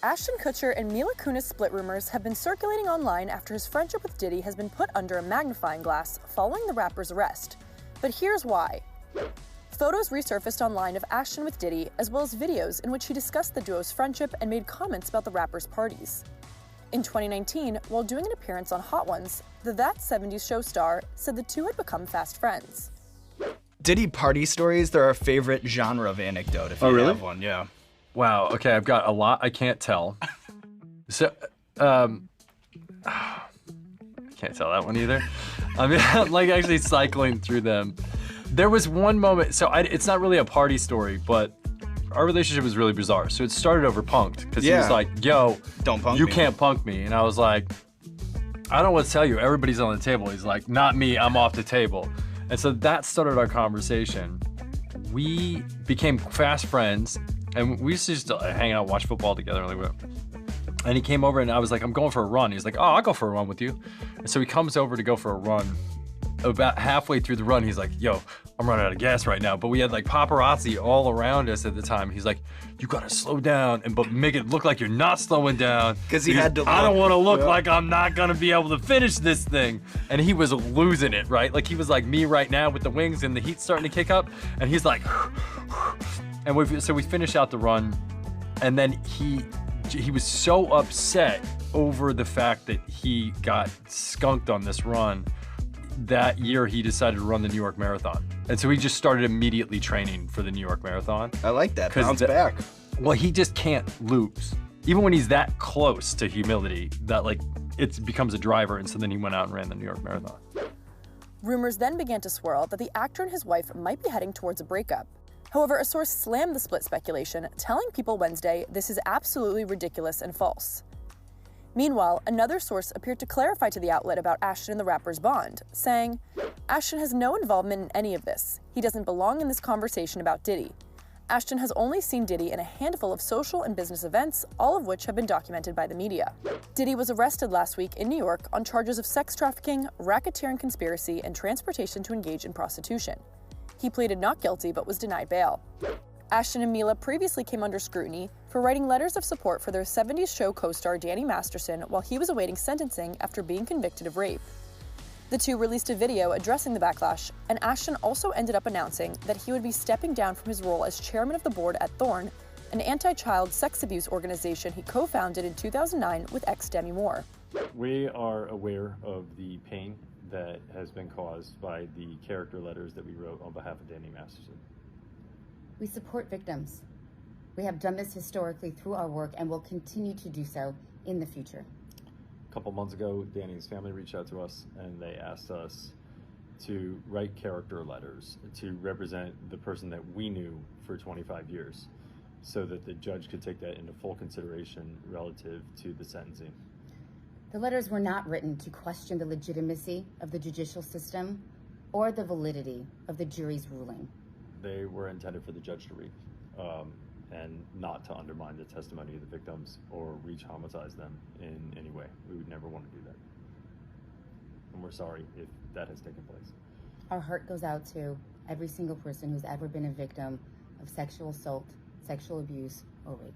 Ashton Kutcher and Mila Kunis split rumors have been circulating online after his friendship with Diddy has been put under a magnifying glass following the rapper's arrest. But here's why. Photos resurfaced online of Ashton with Diddy, as well as videos in which he discussed the duo's friendship and made comments about the rapper's parties. In 2019, while doing an appearance on Hot Ones, the That 70s Show star said the two had become fast friends. Diddy party stories, they're our favorite genre of anecdote, if you have one, yeah. Wow, okay, I've got a lot I can't tell. So, I can't tell that one either. I mean, I'm like actually cycling through them. There was one moment, so it's not really a party story, but our relationship was really bizarre. So it started over punked, because he was like, yo, don't punk you me. can't punk me. And I was like, I don't know what to tell you, everybody's on the table. He's like, not me, I'm off the table. And so that started our conversation. We became fast friends, and we used to just hang out, watch football together. And he came over and I was like, I'm going for a run. He's like, oh, I'll go for a run with you. And so he comes over to go for a run. About halfway through the run, he's like, yo, I'm running out of gas right now. But we had like paparazzi all around us at the time. He's like, you gotta slow down, but make it look like you're not slowing down. Because he had to I don't wanna look like I'm not gonna be able to finish this thing. And he was losing it, right? Like he was like me right now with the wings and the heat starting to kick up. And he's like, and so we finished out the run. And then he was so upset over the fact that he got skunked on this run. That year he decided to run the New York Marathon. And so he just started immediately training for the New York Marathon. I like that, bounce back. Well, he just can't lose. Even when he's that close to humility, that like, it becomes a driver, and so then he went out and ran the New York Marathon. Rumors then began to swirl that the actor and his wife might be heading towards a breakup. However, a source slammed the split speculation, telling People Wednesday this is absolutely ridiculous and false. Meanwhile, another source appeared to clarify to the outlet about Ashton and the rapper's bond, saying, Ashton has no involvement in any of this. He doesn't belong in this conversation about Diddy. Ashton has only seen Diddy in a handful of social and business events, all of which have been documented by the media. Diddy was arrested last week in New York on charges of sex trafficking, racketeering conspiracy, and transportation to engage in prostitution. He pleaded not guilty but was denied bail. Ashton and Mila previously came under scrutiny for writing letters of support for their 70s Show co-star Danny Masterson while he was awaiting sentencing after being convicted of rape. The two released a video addressing the backlash, and Ashton also ended up announcing that he would be stepping down from his role as chairman of the board at Thorn, an anti-child sex abuse organization he co-founded in 2009 with ex-Demi Moore. We are aware of the pain that has been caused by the character letters that we wrote on behalf of Danny Masterson. We support victims. We have done this historically through our work and will continue to do so in the future. A couple months ago, Danny's family reached out to us and they asked us to write character letters to represent the person that we knew for 25 years so that the judge could take that into full consideration relative to the sentencing. The letters were not written to question the legitimacy of the judicial system or the validity of the jury's ruling. They were intended for the judge to read and not to undermine the testimony of the victims or re-traumatize them in any way. We would never want to do that. And we're sorry if that has taken place. Our heart goes out to every single person who's ever been a victim of sexual assault, sexual abuse, or rape.